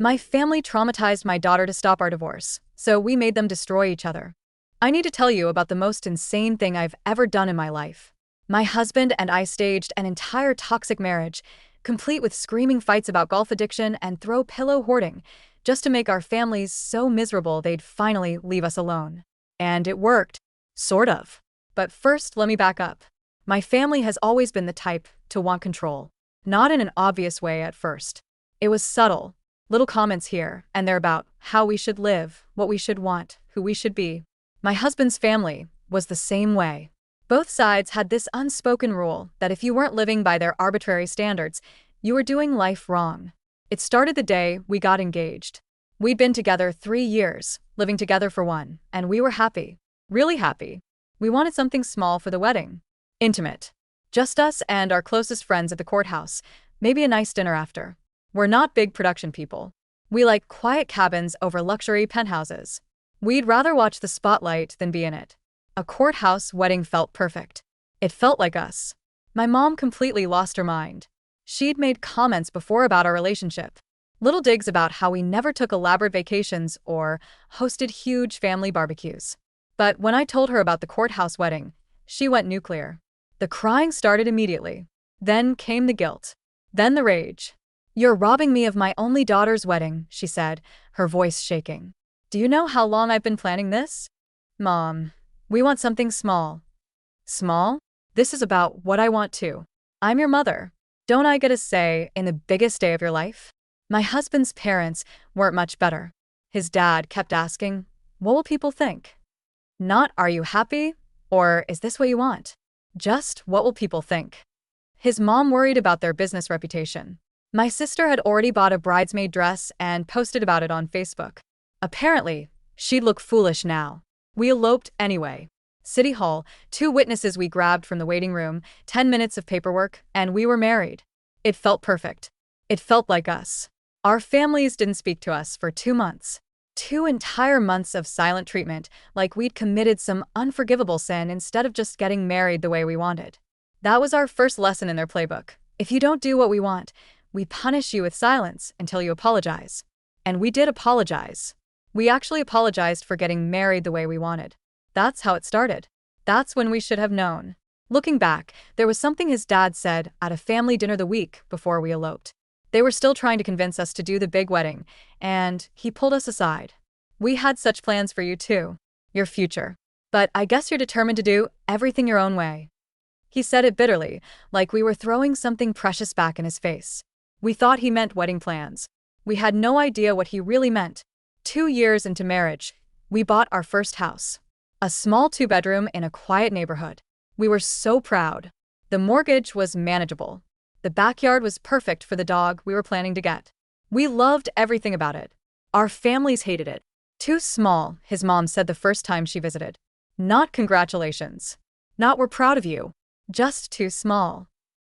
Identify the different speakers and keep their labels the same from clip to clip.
Speaker 1: My family traumatized my daughter to stop our divorce, so we made them destroy each other. I need to tell you about the most insane thing I've ever done in my life. My husband and I staged an entire toxic marriage, complete with screaming fights about golf addiction and throw pillow hoarding, just to make our families so miserable they'd finally leave us alone. And it worked. Sort of. But first, let me back up. My family has always been the type to want control. Not in an obvious way at first. It was subtle. Little comments here and there about how we should live, what we should want, who we should be. My husband's family was the same way. Both sides had this unspoken rule that if you weren't living by their arbitrary standards, you were doing life wrong. It started the day we got engaged. We'd been together 3 years, living together for one, and we were happy. Really happy. We wanted something small for the wedding. Intimate. Just us and our closest friends at the courthouse, maybe a nice dinner after. We're not big production people. We like quiet cabins over luxury penthouses. We'd rather watch the spotlight than be in it. A courthouse wedding felt perfect. It felt like us. My mom completely lost her mind. She'd made comments before about our relationship. Little digs about how we never took elaborate vacations or hosted huge family barbecues. But when I told her about the courthouse wedding, she went nuclear. The crying started immediately. Then came the guilt. Then the rage. "You're robbing me of my only daughter's wedding," she said, her voice shaking. "Do you know how long I've been planning this?" "Mom, we want something small." "Small? This is about what I want too. I'm your mother. Don't I get a say in the biggest day of your life?" My husband's parents weren't much better. His dad kept asking, "What will people think?" Not, "Are you happy?" or "Is this what you want?" Just, "What will people think?" His mom worried about their business reputation. My sister had already bought a bridesmaid dress and posted about it on Facebook. Apparently, she'd look foolish now. We eloped anyway. City Hall, 2 witnesses we grabbed from the waiting room, 10 minutes of paperwork, and we were married. It felt perfect. It felt like us. Our families didn't speak to us for 2 months. 2 entire months of silent treatment, like we'd committed some unforgivable sin instead of just getting married the way we wanted. That was our first lesson in their playbook. If you don't do what we want, we punish you with silence until you apologize. And we did apologize. We actually apologized for getting married the way we wanted. That's how it started. That's when we should have known. Looking back, there was something his dad said at a family dinner the week before we eloped. They were still trying to convince us to do the big wedding, and he pulled us aside. "We had such plans for you too. Your future. But I guess you're determined to do everything your own way." He said it bitterly, like we were throwing something precious back in his face. We thought he meant wedding plans. We had no idea what he really meant. 2 years into marriage, we bought our first house. A small 2-bedroom in a quiet neighborhood. We were so proud. The mortgage was manageable. The backyard was perfect for the dog we were planning to get. We loved everything about it. Our families hated it. "Too small," his mom said the first time she visited. Not "Congratulations." Not "We're proud of you." Just "too small."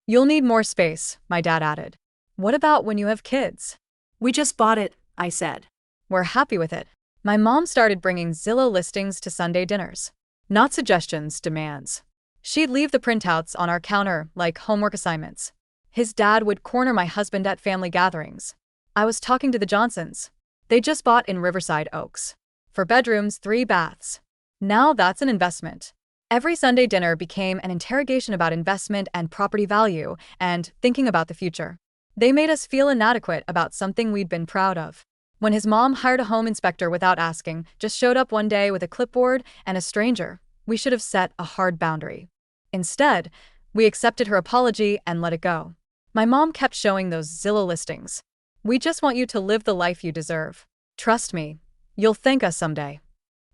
Speaker 1: "You'll need more space," my dad added. "What about when you have kids?"
Speaker 2: "We just bought it," I said.
Speaker 1: "We're happy with it." My mom started bringing Zillow listings to Sunday dinners. Not suggestions, demands. She'd leave the printouts on our counter like homework assignments. His dad would corner my husband at family gatherings. I was talking to the Johnsons. They just bought in Riverside Oaks. 4 bedrooms, 3 baths. Now that's an investment. Every Sunday dinner became an interrogation about investment and property value and thinking about the future. They made us feel inadequate about something we'd been proud of. When his mom hired a home inspector without asking, just showed up one day with a clipboard and a stranger, we should have set a hard boundary. Instead, we accepted her apology and let it go. My mom kept showing those Zillow listings. "We just want you to live the life you deserve. Trust me, you'll thank us someday."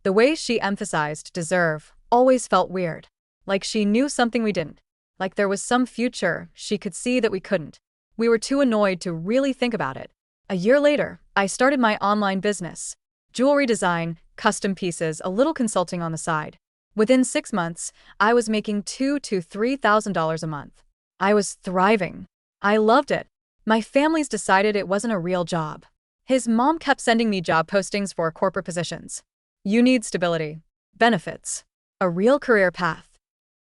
Speaker 1: The way she emphasized deserve always felt weird. Like she knew something we didn't. Like there was some future she could see that we couldn't. We were too annoyed to really think about it. A year later, I started my online business. Jewelry design, custom pieces, a little consulting on the side. Within 6 months, I was making $2,000 to $3,000 a month. I was thriving. I loved it. My family's decided it wasn't a real job. His mom kept sending me job postings for corporate positions. "You need stability, benefits, a real career path."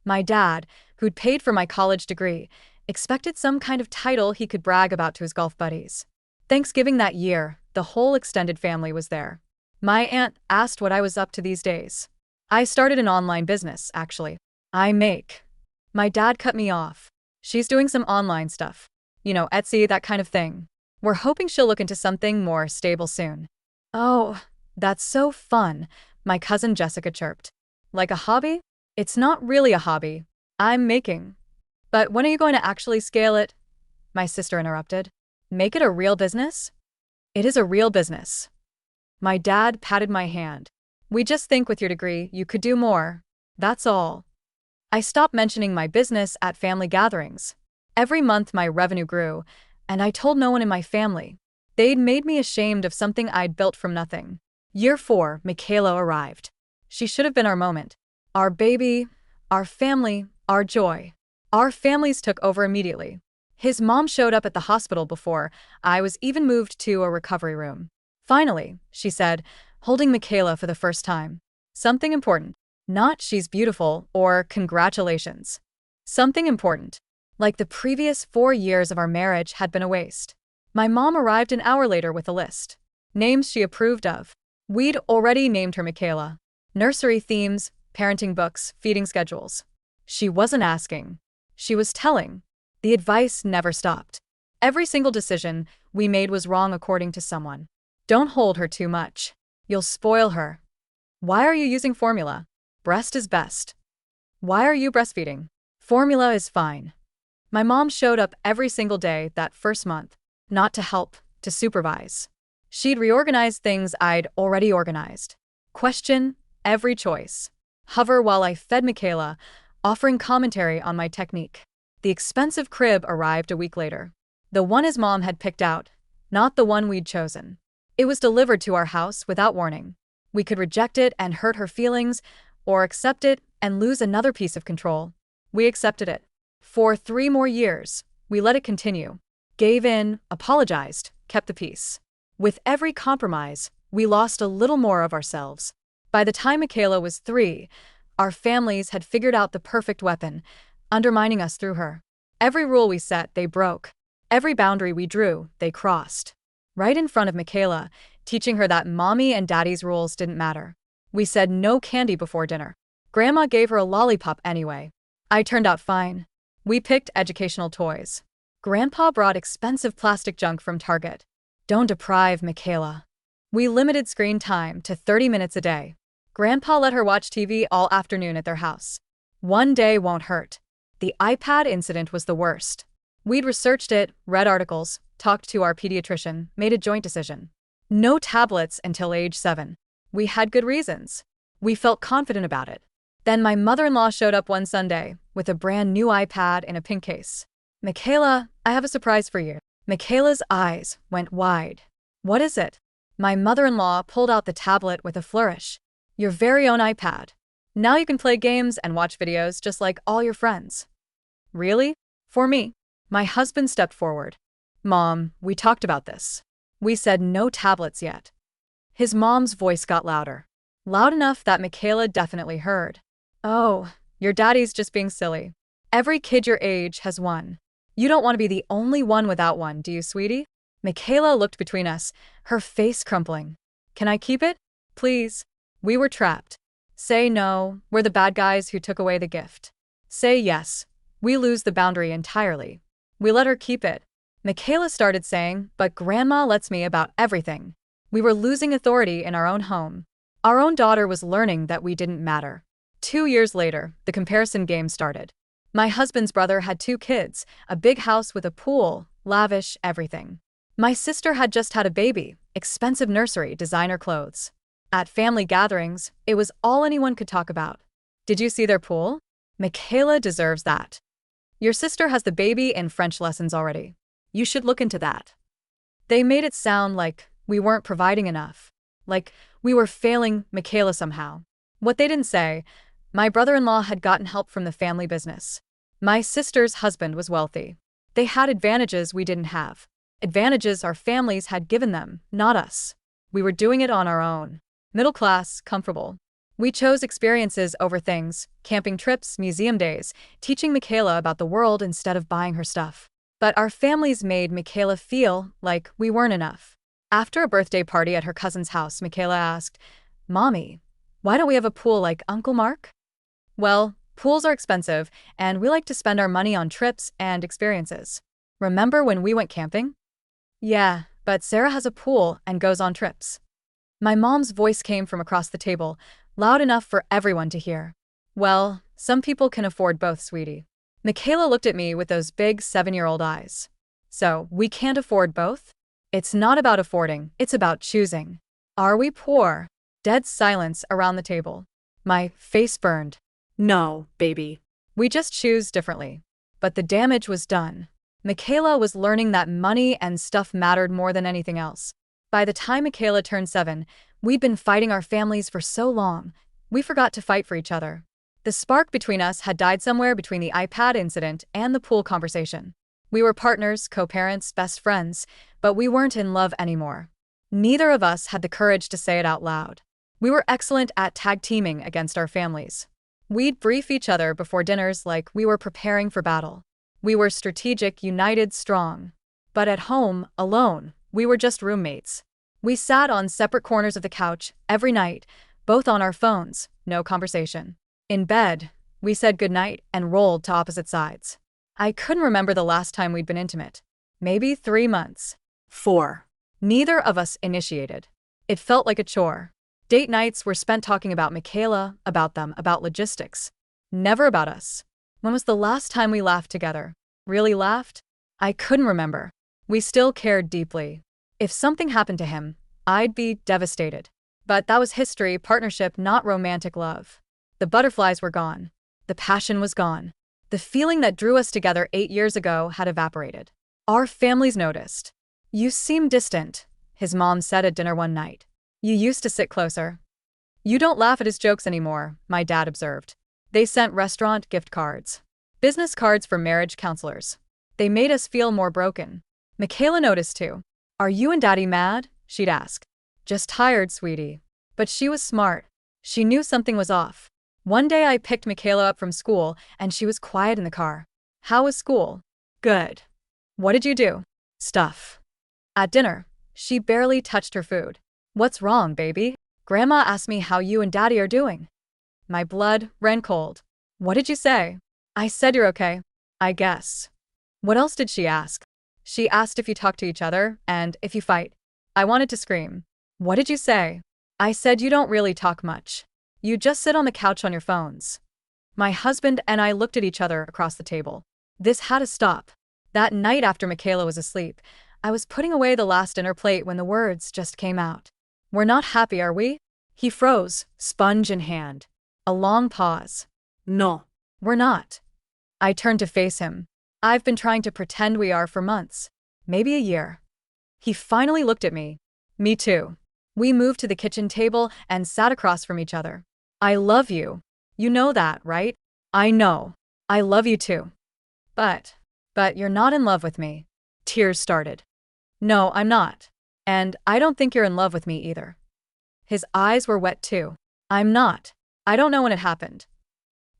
Speaker 1: My dad, who'd paid for my college degree, expected some kind of title he could brag about to his golf buddies. Thanksgiving that year, the whole extended family was there. My aunt asked what I was up to these days. I started an online business, actually. I make. My dad cut me off. She's doing some online stuff. Etsy, that kind of thing. We're hoping she'll look into something more stable soon. Oh, that's so fun, my cousin Jessica chirped. Like a hobby? It's not really a hobby. I'm making. But when are you going to actually scale it? My sister interrupted. Make it a real business? It is a real business. My dad patted my hand. We just think with your degree, you could do more. That's all. I stopped mentioning my business at family gatherings. Every month my revenue grew, and I told no one in my family. They'd made me ashamed of something I'd built from nothing. Year 4, Michaela arrived. She should have been our moment. Our baby, our family, our joy. Our families took over immediately. His mom showed up at the hospital before I was even moved to a recovery room. Finally, she said, holding Michaela for the first time. Something important. Not she's beautiful or congratulations. Something important. Like the previous 4 years of our marriage had been a waste. My mom arrived an hour later with a list. Names she approved of. We'd already named her Michaela. Nursery themes, parenting books, feeding schedules. She wasn't asking. She was telling. The advice never stopped. Every single decision we made was wrong according to someone. Don't hold her too much. You'll spoil her. Why are you using formula? Breast is best. Why are you breastfeeding? Formula is fine. My mom showed up every single day that first month, not to help, to supervise. She'd reorganize things I'd already organized. Question every choice. Hover while I fed Michaela, offering commentary on my technique. The expensive crib arrived a week later. The one his mom had picked out, not the one we'd chosen. It was delivered to our house without warning. We could reject it and hurt her feelings, or accept it and lose another piece of control. We accepted it. For 3 more years, we let it continue. Gave in, apologized, kept the peace. With every compromise, we lost a little more of ourselves. By the time Michaela was 3, our families had figured out the perfect weapon, undermining us through her. Every rule we set, they broke. Every boundary we drew, they crossed. Right in front of Michaela, teaching her that mommy and daddy's rules didn't matter. We said no candy before dinner. Grandma gave her a lollipop anyway. I turned out fine. We picked educational toys. Grandpa brought expensive plastic junk from Target. Don't deprive Michaela. We limited screen time to 30 minutes a day. Grandpa let her watch TV all afternoon at their house. One day won't hurt. The iPad incident was the worst. We'd researched it, read articles, talked to our pediatrician, made a joint decision. No tablets until age 7. We had good reasons. We felt confident about it. Then my mother-in-law showed up one Sunday with a brand new iPad in a pink case. Michaela, I have a surprise for you. Michaela's eyes went wide. What is it? My mother-in-law pulled out the tablet with a flourish. Your very own iPad. Now you can play games and watch videos just like all your friends. Really? For me? My husband stepped forward. Mom, we talked about this. We said no tablets yet. His mom's voice got louder. Loud enough that Michaela definitely heard. Oh, your daddy's just being silly. Every kid your age has one. You don't want to be the only one without one, do you, sweetie? Michaela looked between us, her face crumpling. Can I keep it? Please. We were trapped. Say no, we're the bad guys who took away the gift. Say yes, we lose the boundary entirely. We let her keep it. Michaela started saying, but Grandma lets me about everything. We were losing authority in our own home. Our own daughter was learning that we didn't matter. 2 years later, the comparison game started. My husband's brother had 2 kids, a big house with a pool, lavish everything. My sister had just had a baby, expensive nursery, designer clothes. At family gatherings, it was all anyone could talk about. Did you see their pool? Michaela deserves that. Your sister has the baby in French lessons already. You should look into that. They made it sound like we weren't providing enough. Like we were failing Michaela somehow. What they didn't say, my brother-in-law had gotten help from the family business. My sister's husband was wealthy. They had advantages we didn't have. Advantages our families had given them, not us. We were doing it on our own. Middle class, comfortable. We chose experiences over things, camping trips, museum days, teaching Michaela about the world instead of buying her stuff. But our families made Michaela feel like we weren't enough. After a birthday party at her cousin's house, Michaela asked, "Mommy, why don't we have a pool like Uncle Mark?" Well, pools are expensive, and we like to spend our money on trips and experiences. Remember when we went camping? Yeah, but Sarah has a pool and goes on trips. My mom's voice came from across the table, loud enough for everyone to hear. Well, some people can afford both, sweetie. Michaela looked at me with those big 7-year-old eyes. So, we can't afford both? It's not about affording, it's about choosing. Are we poor? Dead silence around the table. My face burned.
Speaker 2: No, baby.
Speaker 1: We just choose differently. But the damage was done. Michaela was learning that money and stuff mattered more than anything else. By the time Michaela turned 7, we'd been fighting our families for so long, we forgot to fight for each other. The spark between us had died somewhere between the iPad incident and the pool conversation. We were partners, co-parents, best friends, but we weren't in love anymore. Neither of us had the courage to say it out loud. We were excellent at tag teaming against our families. We'd brief each other before dinners like we were preparing for battle. We were strategic, united, strong. But at home, alone, we were just roommates. We sat on separate corners of the couch every night, both on our phones, no conversation. In bed, we said goodnight and rolled to opposite sides. I couldn't remember the last time we'd been intimate. Maybe 3 months.
Speaker 2: 4.
Speaker 1: Neither of us initiated. It felt like a chore. Date nights were spent talking about Michaela, about them, about logistics. Never about us. When was the last time we laughed together? Really laughed? I couldn't remember. We still cared deeply. If something happened to him, I'd be devastated. But that was history, partnership, not romantic love. The butterflies were gone. The passion was gone. The feeling that drew us together 8 years ago had evaporated. Our families noticed. "You seem distant," his mom said at dinner one night. "You used to sit closer." "You don't laugh at his jokes anymore," my dad observed. They sent restaurant gift cards. Business cards for marriage counselors. They made us feel more broken. Michaela noticed too. "Are you and Daddy mad?" she'd ask. "Just tired, sweetie." But she was smart. She knew something was off. One day I picked Michaela up from school, and she was quiet in the car. "How was school?" "Good." "What did you do?" "Stuff." At dinner, she barely touched her food. "What's wrong, baby?" "Grandma asked me how you and Daddy are doing." My blood ran cold. "What did you say?" "I said you're okay. I guess." "What else did she ask?" "She asked if you talk to each other, and if you fight." I wanted to scream. "What did you say?" "I said you don't really talk much. You just sit on the couch on your phones." My husband and I looked at each other across the table. This had to stop. That night after Michaela was asleep, I was putting away the last dinner plate when the words just came out. "We're not happy, are we?" He froze, sponge in hand. A long pause.
Speaker 2: No.
Speaker 1: "We're not." I turned to face him. "I've been trying to pretend we are for months. Maybe a year." He finally looked at me. "Me too." We moved to the kitchen table and sat across from each other. "I love you. You know that, right?" "I know. I love you too." But you're not in love with me." Tears started. "No, I'm not. And I don't think you're in love with me either." His eyes were wet too. "I'm not. I don't know when it happened."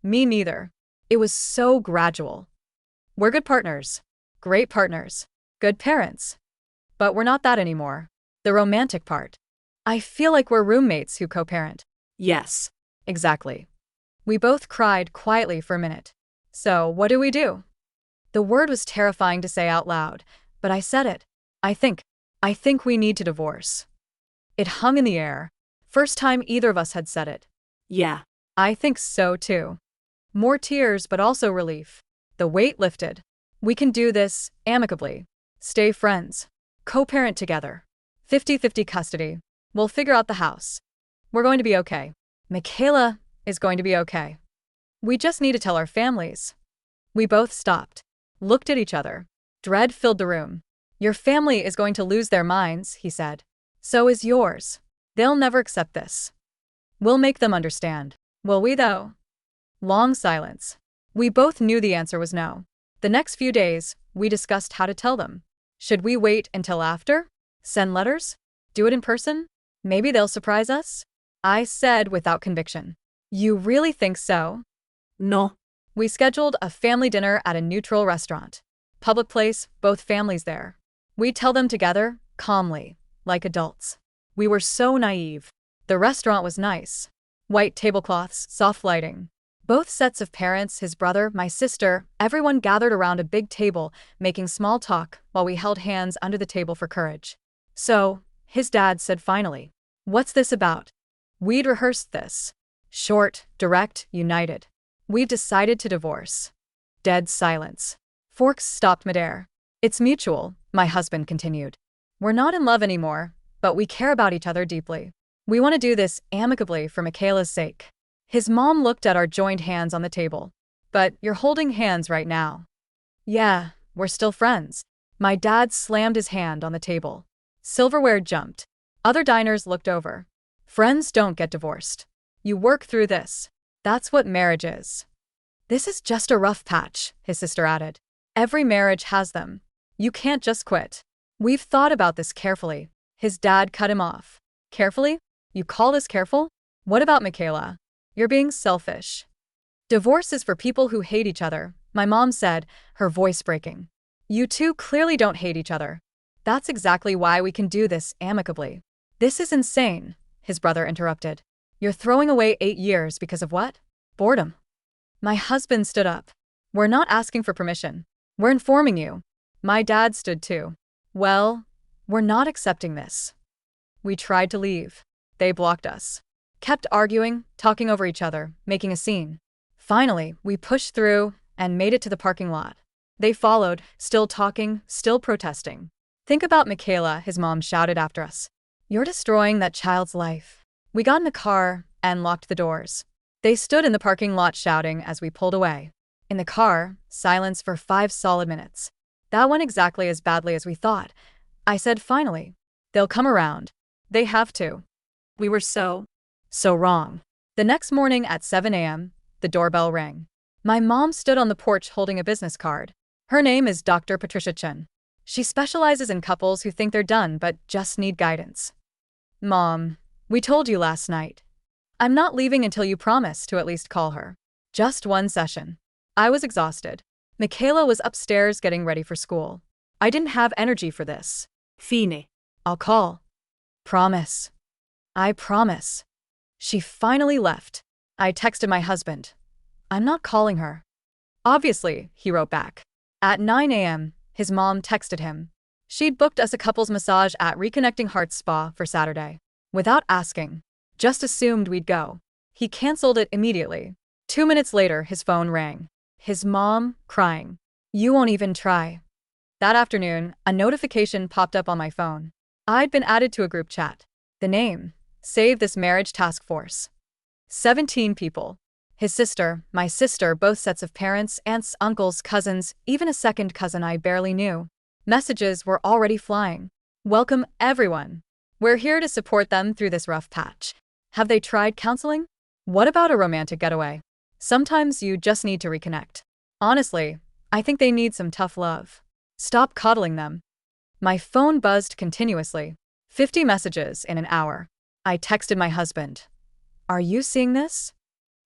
Speaker 1: "Me neither. It was so gradual. We're good partners. Great partners. Good parents. But we're not that anymore. The romantic part. I feel like we're roommates who co-parent."
Speaker 2: Yes.
Speaker 1: Exactly. We both cried quietly for a minute. "So, what do we do?" The word was terrifying to say out loud, but I said it. I think we need to divorce." It hung in the air. First time either of us had said it.
Speaker 2: Yeah.
Speaker 1: "I think so too." More tears, but also relief. The weight lifted. "We can do this, amicably. Stay friends. Co-parent together. 50-50 custody. We'll figure out the house. We're going to be okay. Michaela is going to be okay. We just need to tell our families." We both stopped. Looked at each other. Dread filled the room. "Your family is going to lose their minds," he said. "So is yours. They'll never accept this." "We'll make them understand." "Will we though?" Long silence. We both knew the answer was no. The next few days, we discussed how to tell them. Should we wait until after? Send letters? Do it in person? Maybe they'll surprise us? I said without conviction. "You really think so?"
Speaker 2: No.
Speaker 1: We scheduled a family dinner at a neutral restaurant. Public place, both families there. We'd tell them together, calmly, like adults. We were so naive. The restaurant was nice. White tablecloths, soft lighting. Both sets of parents, his brother, my sister, everyone gathered around a big table, making small talk while we held hands under the table for courage. So, his dad said finally, "What's this about?" We'd rehearsed this. Short, direct, united. We've decided to divorce. Dead silence. Forks stopped midair. It's mutual, my husband continued. We're not in love anymore, but we care about each other deeply. We want to do this amicably for Michaela's sake. His mom looked at our joined hands on the table. But you're holding hands right now. Yeah, we're still friends. My dad slammed his hand on the table. Silverware jumped. Other diners looked over. Friends don't get divorced. You work through this. That's what marriage is. This is just a rough patch, his sister added. Every marriage has them. You can't just quit. We've thought about this carefully. His dad cut him off. Carefully? You call this careful? What about Michaela? You're being selfish. Divorce is for people who hate each other, my mom said, her voice breaking. You two clearly don't hate each other. That's exactly why we can do this amicably. This is insane, his brother interrupted. You're throwing away 8 years because of what? Boredom. My husband stood up. We're not asking for permission. We're informing you. My dad stood too. Well, we're not accepting this. We tried to leave. They blocked us. Kept arguing, talking over each other, making a scene. Finally, we pushed through and made it to the parking lot. They followed, still talking, still protesting. Think about Michaela, his mom shouted after us. You're destroying that child's life. We got in the car and locked the doors. They stood in the parking lot shouting as we pulled away. In the car, silence for 5 solid minutes. That went exactly as badly as we thought. I said finally, they'll come around. They have to. We were so wrong. The next morning at 7 a.m., the doorbell rang. My mom stood on the porch holding a business card. Her name is Dr. Patricia Chen. She specializes in couples who think they're done but just need guidance. Mom, we told you last night. I'm not leaving until you promise to at least call her. Just one session. I was exhausted. Michaela was upstairs getting ready for school. I didn't have energy for this.
Speaker 2: Fine.
Speaker 1: I'll call. Promise. I promise. She finally left. I texted my husband. I'm not calling her. Obviously, he wrote back. At 9 a.m., his mom texted him. She'd booked us a couples massage at Reconnecting Hearts Spa for Saturday. Without asking. Just assumed we'd go. He canceled it immediately. 2 minutes later, his phone rang. His mom, crying. You won't even try. That afternoon, a notification popped up on my phone. I'd been added to a group chat. The name, Save This Marriage Task Force. 17 people. His sister, my sister, both sets of parents, aunts, uncles, cousins, even a second cousin I barely knew. Messages were already flying. Welcome, everyone. We're here to support them through this rough patch. Have they tried counseling? What about a romantic getaway? Sometimes you just need to reconnect. Honestly, I think they need some tough love. Stop coddling them. My phone buzzed continuously. 50 messages in an hour. I texted my husband. Are you seeing this?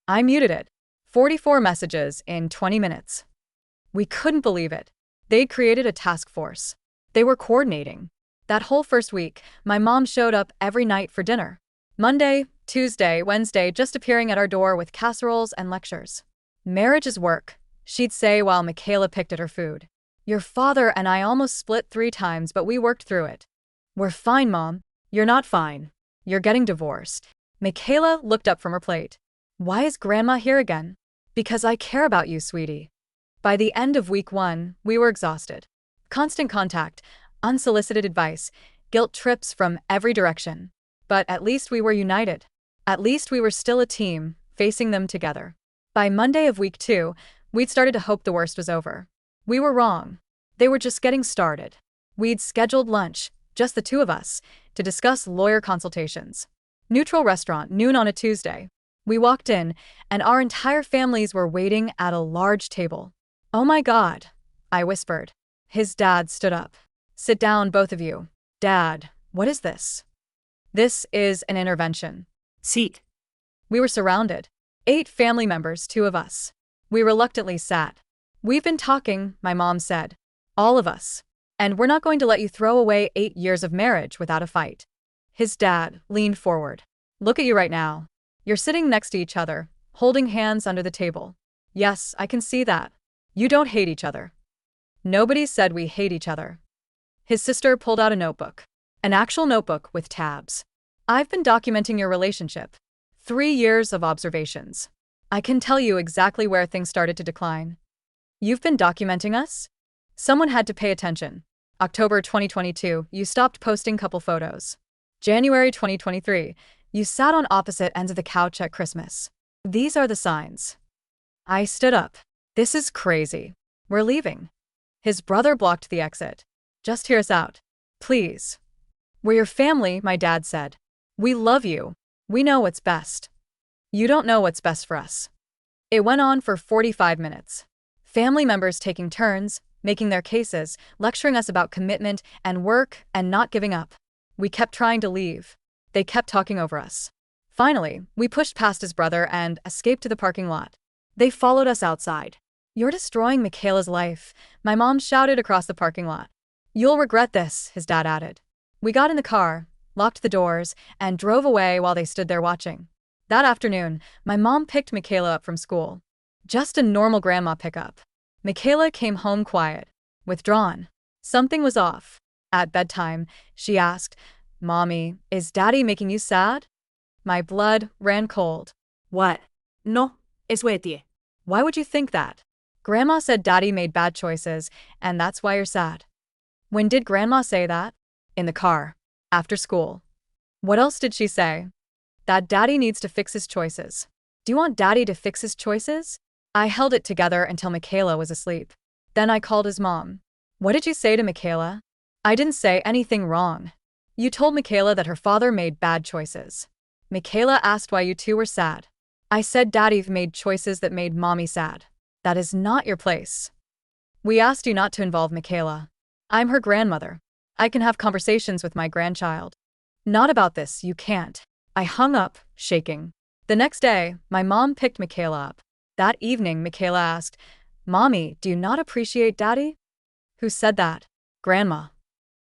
Speaker 1: I muted it. 44 messages in 20 minutes. We couldn't believe it. They'd created a task force. They were coordinating. That whole first week, my mom showed up every night for dinner. Monday, Tuesday, Wednesday, just appearing at our door with casseroles and lectures. Marriage is work, she'd say while Michaela picked at her food. Your father and I almost split 3 times, but we worked through it. We're fine, Mom. You're not fine. You're getting divorced. Michaela looked up from her plate. Why is Grandma here again? Because I care about you, sweetie. By the end of week 1, we were exhausted. Constant contact, unsolicited advice, guilt trips from every direction. But at least we were united. At least we were still a team, facing them together. By Monday of week 2, we'd started to hope the worst was over. We were wrong. They were just getting started. We'd scheduled lunch, just the 2 of us, to discuss lawyer consultations. Neutral restaurant, noon on a Tuesday. We walked in, and our entire families were waiting at a large table. Oh my God, I whispered. His dad stood up. Sit down, both of you. Dad, what is this? This is an intervention.
Speaker 2: Seat.
Speaker 1: We were surrounded. 8 family members, 2 of us. We reluctantly sat. We've been talking, my mom said. All of us. And we're not going to let you throw away 8 years of marriage without a fight. His dad leaned forward. Look at you right now. You're sitting next to each other, holding hands under the table. Yes, I can see that. You don't hate each other. Nobody said we hate each other. His sister pulled out a notebook. An actual notebook with tabs. I've been documenting your relationship. 3 years of observations. I can tell you exactly where things started to decline. You've been documenting us? Someone had to pay attention. October 2022, you stopped posting couple photos. January 2023, you sat on opposite ends of the couch at Christmas. These are the signs. I stood up. This is crazy. We're leaving. His brother blocked the exit. Just hear us out. Please. We're your family, my dad said. We love you. We know what's best. You don't know what's best for us. It went on for 45 minutes. Family members taking turns, making their cases, lecturing us about commitment and work and not giving up. We kept trying to leave. They kept talking over us. Finally, we pushed past his brother and escaped to the parking lot. They followed us outside. You're destroying Michaela's life, my mom shouted across the parking lot. You'll regret this, his dad added. We got in the car, locked the doors, and drove away while they stood there watching. That afternoon, my mom picked Michaela up from school. Just a normal grandma pickup. Michaela came home quiet, withdrawn. Something was off. At bedtime, she asked, Mommy, is Daddy making you sad? My blood ran cold.
Speaker 2: What? No, es Wetie.
Speaker 1: Why would you think that? Grandma said Daddy made bad choices, and that's why you're sad. When did Grandma say that? In the car. After school. What else did she say? That Daddy needs to fix his choices. Do you want Daddy to fix his choices? I held it together until Michaela was asleep. Then I called his mom. What did you say to Michaela? I didn't say anything wrong. You told Michaela that her father made bad choices. Michaela asked why you two were sad. I said Daddy made choices that made Mommy sad. That is not your place. We asked you not to involve Michaela. I'm her grandmother. I can have conversations with my grandchild. Not about this, you can't. I hung up, shaking. The next day, my mom picked Michaela up. That evening, Michaela asked, Mommy, do you not appreciate Daddy? Who said that? Grandma.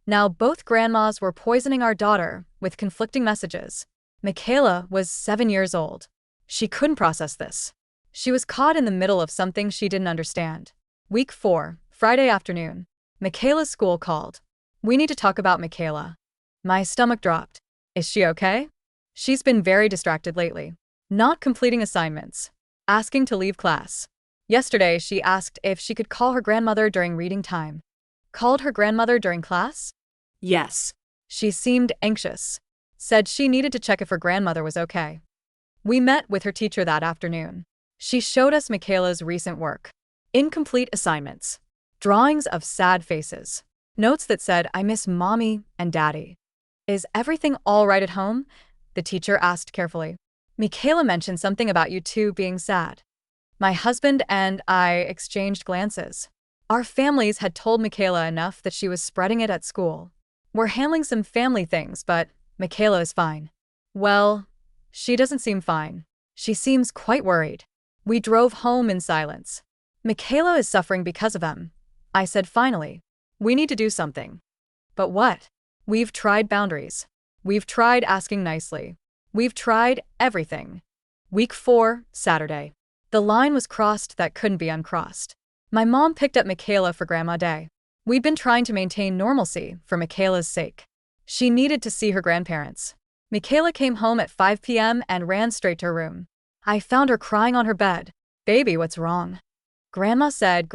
Speaker 1: Now both grandmas were poisoning our daughter with conflicting messages. Michaela was 7 years old. She couldn't process this. She was caught in the middle of something she didn't understand. Week 4, Friday afternoon. Michaela's school called. We need to talk about Michaela. My stomach dropped. Is she okay? She's been very distracted lately. Not completing assignments. Asking to leave class. Yesterday, she asked if she could call her grandmother during reading time. Called her grandmother during class?
Speaker 2: Yes.
Speaker 1: She seemed anxious. Said she needed to check if her grandmother was okay. We met with her teacher that afternoon. She showed us Michaela's recent work. Incomplete assignments. Drawings of sad faces. Notes that said, I miss Mommy and Daddy. Is everything all right at home? The teacher asked carefully. Michaela mentioned something about you two being sad. My husband and I exchanged glances. Our families had told Michaela enough that she was spreading it at school. We're handling some family things, but Michaela is fine. Well, she doesn't seem fine. She seems quite worried. We drove home in silence. Michaela is suffering because of them. I said finally. We need to do something. But what? We've tried boundaries. We've tried asking nicely. We've tried everything. Week 4, Saturday. The line was crossed that couldn't be uncrossed. My mom picked up Michaela for Grandma Day. We'd been trying to maintain normalcy for Michaela's sake. She needed to see her grandparents. Michaela came home at 5 p.m. and ran straight to her room. I found her crying on her bed. Baby, what's wrong? Grandma said.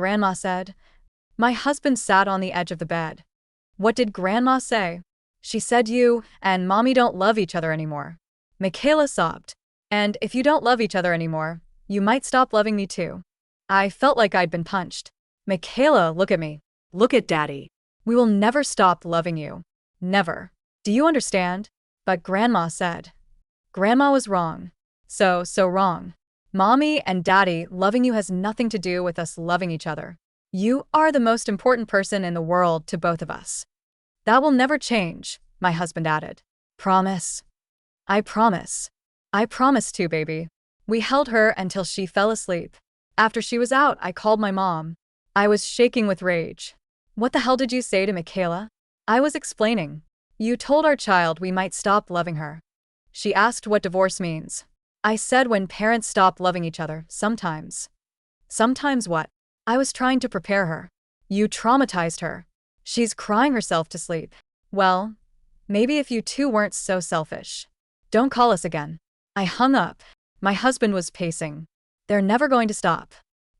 Speaker 1: My husband sat on the edge of the bed. What did Grandma say? She said you and Mommy don't love each other anymore. Michaela sobbed. And if you don't love each other anymore, you might stop loving me too. I felt like I'd been punched. Michaela, look at me.
Speaker 2: Look at Daddy.
Speaker 1: We will never stop loving you. Never. Do you understand? But Grandma said. Grandma was wrong. So wrong. Mommy and Daddy loving you has nothing to do with us loving each other. You are the most important person in the world to both of us. That will never change, my husband added. Promise? I promise. I promise to, baby. We held her until she fell asleep. After she was out, I called my mom. I was shaking with rage. What the hell did you say to Michaela? I was explaining. You told our child we might stop loving her. She asked what divorce means. I said when parents stop loving each other, sometimes. Sometimes what? I was trying to prepare her. You traumatized her. She's crying herself to sleep. Well, maybe if you two weren't so selfish. Don't call us again. I hung up. My husband was pacing. They're never going to stop.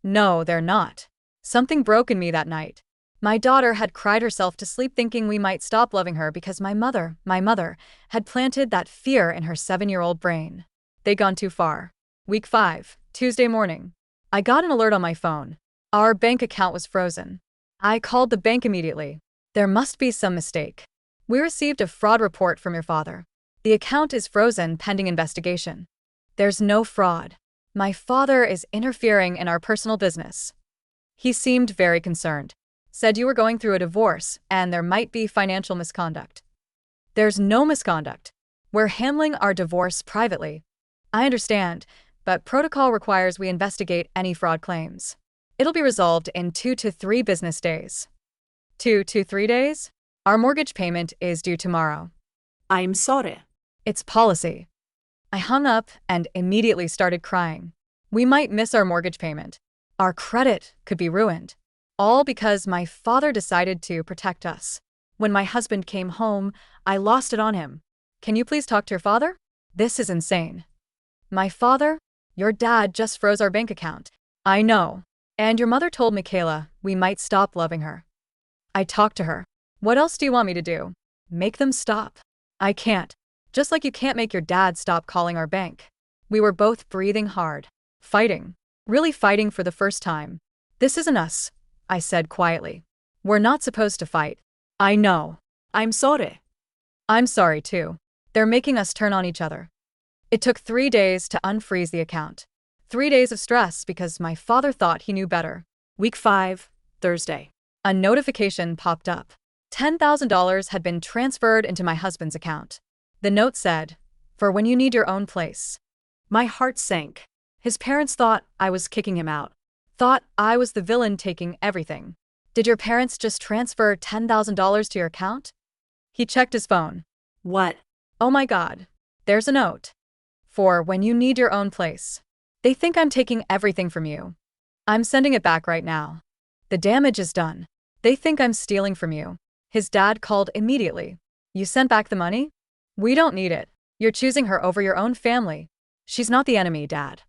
Speaker 1: No, they're not. Something broke in me that night. My daughter had cried herself to sleep thinking we might stop loving her because my mother, had planted that fear in her 7-year-old brain. They'd gone too far. Week 5, Tuesday morning. I got an alert on my phone. Our bank account was frozen. I called the bank immediately. There must be some mistake. We received a fraud report from your father. The account is frozen pending investigation. There's no fraud. My father is interfering in our personal business. He seemed very concerned. Said you were going through a divorce and there might be financial misconduct. There's no misconduct. We're handling our divorce privately. I understand, but protocol requires we investigate any fraud claims. It'll be resolved in 2 to 3 business days. 2 to 3 days? Our mortgage payment is due tomorrow.
Speaker 2: I'm sorry.
Speaker 1: It's policy. I hung up and immediately started crying. We might miss our mortgage payment. Our credit could be ruined. All because my father decided to protect us. When my husband came home, I lost it on him. Can you please talk to your father? This is insane. My father? Your dad just froze our bank account. I know. And your mother told Michaela we might stop loving her. I talked to her. What else do you want me to do? Make them stop. I can't. Just like you can't make your dad stop calling our bank. We were both breathing hard. Fighting. Really fighting for the first time. This isn't us, I said quietly. We're not supposed to fight. I know.
Speaker 2: I'm sorry.
Speaker 1: I'm sorry too. They're making us turn on each other. It took 3 days to unfreeze the account. 3 days of stress because my father thought he knew better.
Speaker 2: Week 5, Thursday.
Speaker 1: A notification popped up. $10,000 had been transferred into my husband's account. The note said, "For when you need your own place."
Speaker 2: My heart sank. His parents thought I was kicking him out.
Speaker 1: Thought I was the villain taking everything. Did your parents just transfer $10,000 to your account? He checked his phone.
Speaker 2: What?
Speaker 1: Oh my God. There's a note. For when you need your own place. They think I'm taking everything from you. I'm sending it back right now. The damage is done. They think I'm stealing from you. His dad called immediately. You sent back the money? We don't need it. You're choosing her over your own family. She's not the enemy, Dad.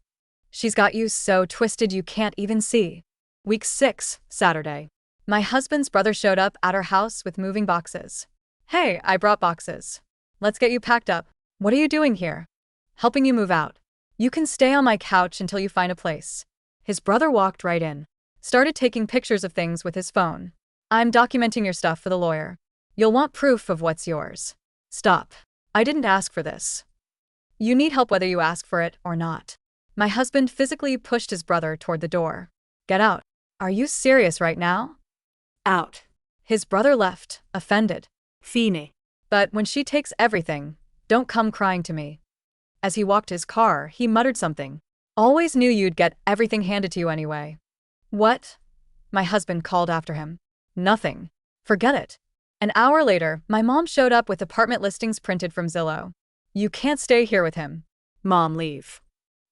Speaker 1: She's got you so twisted you can't even see. Week 6, Saturday. My husband's brother showed up at our house with moving boxes. Hey, I brought boxes. Let's get you packed up. What are you doing here? Helping you move out. You can stay on my couch until you find a place. His brother walked right in. Started taking pictures of things with his phone. I'm documenting your stuff for the lawyer. You'll want proof of what's yours. Stop. I didn't ask for this. You need help whether you ask for it or not. My husband physically pushed his brother toward the door. Get out. Are you serious right now?
Speaker 2: Out.
Speaker 1: His brother left, offended.
Speaker 2: Fine.
Speaker 1: But when she takes everything, don't come crying to me. As he walked his car, he muttered something. Always knew you'd get everything handed to you anyway. What? My husband called after him. Nothing. Forget it. An hour later, my mom showed up with apartment listings printed from Zillow. You can't stay here with him.
Speaker 2: Mom, leave.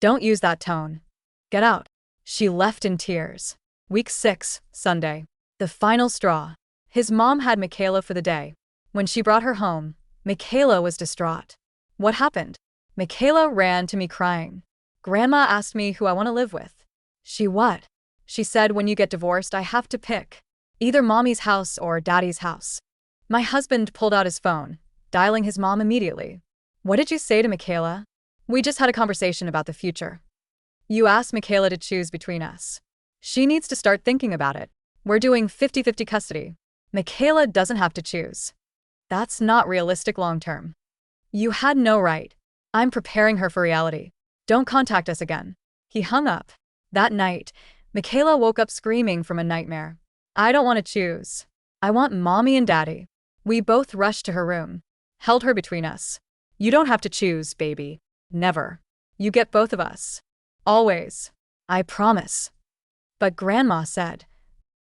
Speaker 1: Don't use that tone. Get out. She left in tears. Week 6, Sunday. The final straw. His mom had Michaela for the day. When she brought her home, Michaela was distraught. What happened? Michaela ran to me crying. Grandma asked me who I want to live with. She what? She said when you get divorced I have to pick. Either mommy's house or daddy's house. My husband pulled out his phone, dialing his mom immediately. What did you say to Michaela? We just had a conversation about the future. You asked Michaela to choose between us. She needs to start thinking about it. We're doing 50-50 custody. Michaela doesn't have to choose. That's not realistic long term. You had no right. I'm preparing her for reality. Don't contact us again. He hung up. That night, Michaela woke up screaming from a nightmare. I don't want to choose. I want mommy and daddy. We both rushed to her room. Held her between us. You don't have to choose, baby. Never. You get both of us. Always. I promise. But Grandma said.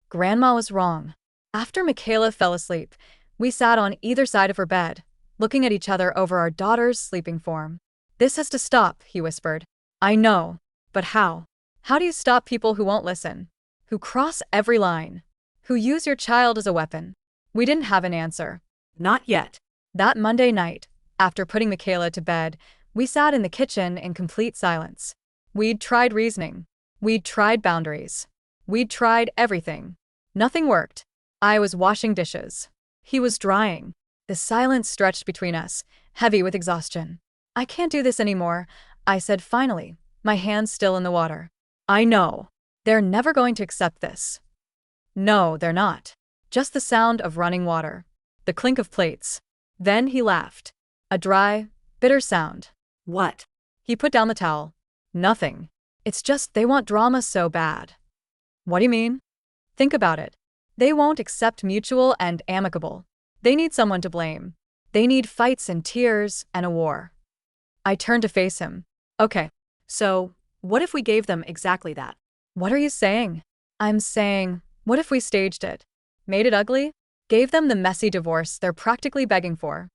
Speaker 1: Grandma was wrong. After Michaela fell asleep, we sat on either side of her bed, looking at each other over our daughter's sleeping form. This has to stop, he whispered. I know. But how? How do you stop people who won't listen? Who cross every line? Who use your child as a weapon? We didn't have an answer.
Speaker 2: Not yet.
Speaker 1: That Monday night, after putting Michaela to bed, we sat in the kitchen in complete silence. We'd tried reasoning. We'd tried boundaries. We'd tried everything. Nothing worked. I was washing dishes. He was drying. The silence stretched between us, heavy with exhaustion. I can't do this anymore, I said finally, my hands still in the water. I know. They're never going to accept this. No, they're not. Just the sound of running water. The clink of plates. Then he laughed. A dry, bitter sound.
Speaker 2: What?
Speaker 1: He put down the towel. Nothing. It's just they want drama so bad. What do you mean? Think about it. They won't accept mutual and amicable. They need someone to blame. They need fights and tears and a war. I turned to face him. Okay,
Speaker 2: So, what if we gave them exactly that?
Speaker 1: what are you saying? I'm saying, what if we staged it? Made it ugly? Gave them the messy divorce they're practically begging for?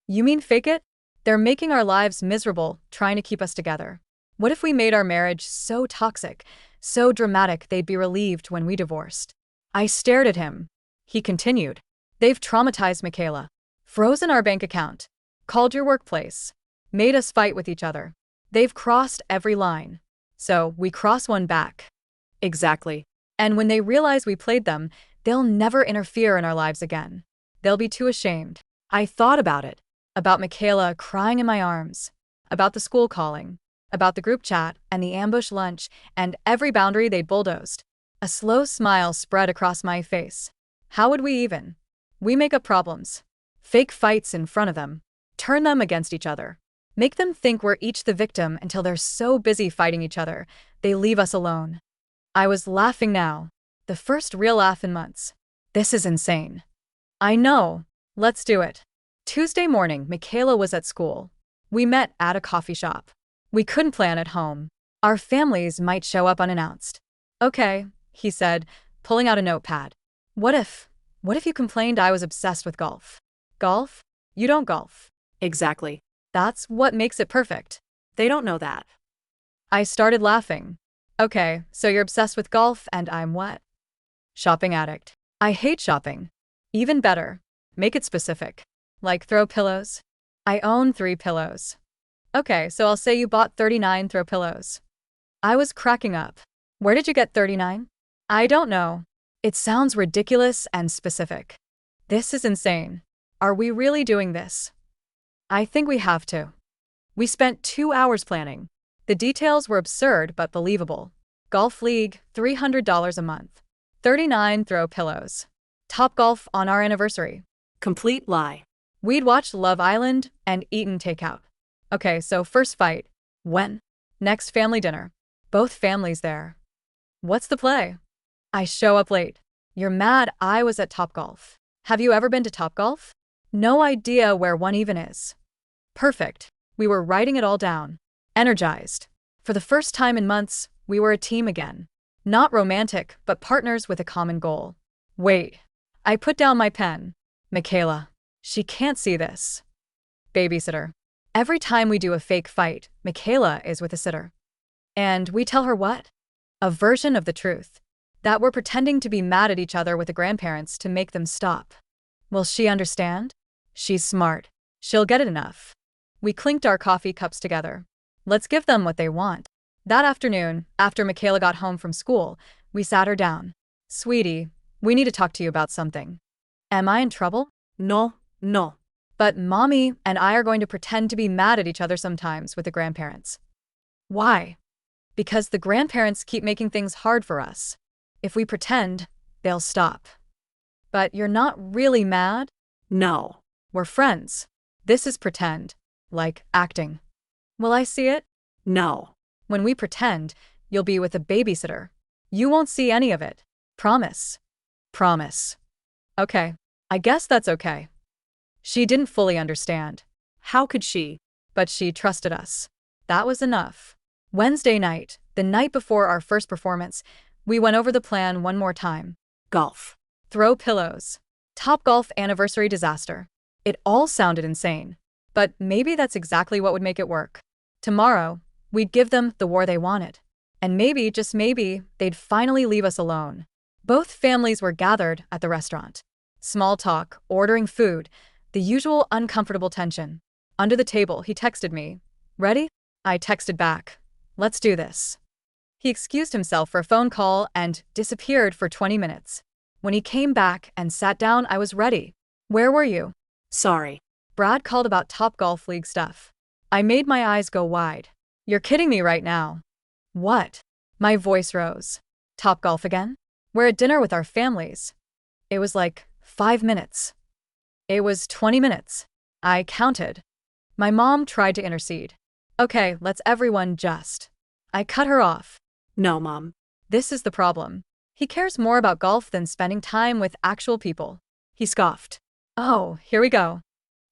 Speaker 1: You mean fake it? They're making our lives miserable, trying to keep us together. What if we made our marriage so toxic, so dramatic they'd be relieved when we divorced? I stared at him. He continued. They've traumatized Michaela. Frozen our bank account. Called your workplace. Made us fight with each other. They've crossed every line. So we cross one back.
Speaker 2: Exactly.
Speaker 1: And when they realize we played them, they'll never interfere in our lives again. They'll be too ashamed.
Speaker 2: I thought about it.
Speaker 1: About Michaela crying in my arms. About the school calling. About the group chat and the ambush lunch and every boundary they'd bulldozed. A slow smile spread across my face. How would we even? We make up problems. Fake fights in front of them. Turn them against each other. Make them think we're each the victim until they're so busy fighting each other, they leave us alone. I was laughing now. The first real laugh in months. This is insane. I know. Let's do it. Tuesday morning, Michaela was at school. We met at a coffee shop. We couldn't plan at home. Our families might show up unannounced. Okay, he said, pulling out a notepad. What if you complained I was obsessed with golf? Golf? You don't golf.
Speaker 2: Exactly.
Speaker 1: That's what makes it perfect.
Speaker 2: They don't know that.
Speaker 1: I started laughing. Okay, so you're obsessed with golf and I'm what? Shopping addict. I hate shopping. Even better. Make it specific. Like throw pillows? I own 3 pillows. Okay, so I'll say you bought 39 throw pillows. I was cracking up. Where did you get 39? I don't know. It sounds ridiculous and specific. This is insane. Are we really doing this? I think we have to. We spent 2 hours planning. The details were absurd but believable. Golf league, $300 a month. 39 throw pillows. Topgolf on our anniversary.
Speaker 2: Complete lie.
Speaker 1: We'd watched Love Island and eaten takeout. Okay, so first fight. When? Next family dinner. Both families there. What's the play? I show up late. You're mad I was at Topgolf. Have you ever been to Topgolf? No idea where one even is. Perfect. We were writing it all down. Energized. For the first time in months, we were a team again. Not romantic, but partners with a common goal. Wait. I put down my pen. Michaela. She can't see this. Babysitter. Every time we do a fake fight, Michaela is with a sitter. And we tell her what? A version of the truth. That we're pretending to be mad at each other with the grandparents to make them stop. Will she understand? She's smart. She'll get it enough. We clinked our coffee cups together. Let's give them what they want. That afternoon, after Michaela got home from school, we sat her down. Sweetie, we need to talk to you about something. Am I in trouble?
Speaker 2: No.
Speaker 1: But Mommy and I are going to pretend to be mad at each other sometimes with the grandparents. Why? Because the grandparents keep making things hard for us. If we pretend, they'll stop. But you're not really mad?
Speaker 2: No.
Speaker 1: We're friends. This is pretend. Like acting. Will I see it?
Speaker 2: No.
Speaker 1: When we pretend, you'll be with a babysitter. You won't see any of it. Promise. Promise. Okay. I guess that's okay. She didn't fully understand.
Speaker 2: How could she?
Speaker 1: But she trusted us. That was enough. Wednesday night, the night before our first performance, we went over the plan one more time.
Speaker 2: Golf.
Speaker 1: throw pillows, Topgolf anniversary disaster. It all sounded insane. But maybe that's exactly what would make it work. Tomorrow, we'd give them the war they wanted. And maybe, just maybe, they'd finally leave us alone. Both families were gathered at the restaurant. Small talk, ordering food, the usual uncomfortable tension. Under the table, he texted me. Ready? I texted back. Let's do this. He excused himself for a phone call and disappeared for 20 minutes. When he came back and sat down, I was ready. Where were you?
Speaker 2: Sorry.
Speaker 1: Brad called about Topgolf League stuff. I made my eyes go wide. You're kidding me right now. What? My voice rose. Topgolf again? We're at dinner with our families. It was like 5 minutes. It was 20 minutes. I counted. My mom tried to intercede. Okay, let's everyone just. I cut her off.
Speaker 2: No, Mom.
Speaker 1: This is the problem. He cares more about golf than spending time with actual people. He scoffed. Oh, here we go.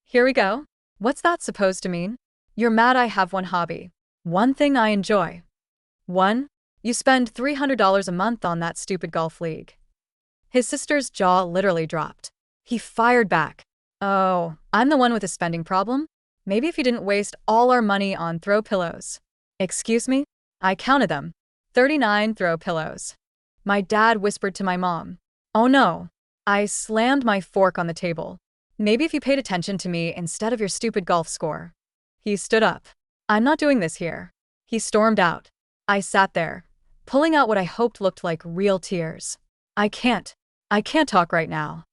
Speaker 1: Here we go? What's that supposed to mean? You're mad I have one hobby. One thing I enjoy. One? You spend $300 a month on that stupid golf league. His sister's jaw literally dropped. He fired back. Oh, I'm the one with a spending problem? Maybe if you didn't waste all our money on throw pillows. Excuse me? I counted them. 39 throw pillows. My dad whispered to my mom. Oh no. I slammed my fork on the table. Maybe if you paid attention to me instead of your stupid golf score. He stood up. I'm not doing this here. He stormed out. I sat there, pulling out what I hoped looked like real tears. I can't talk right now.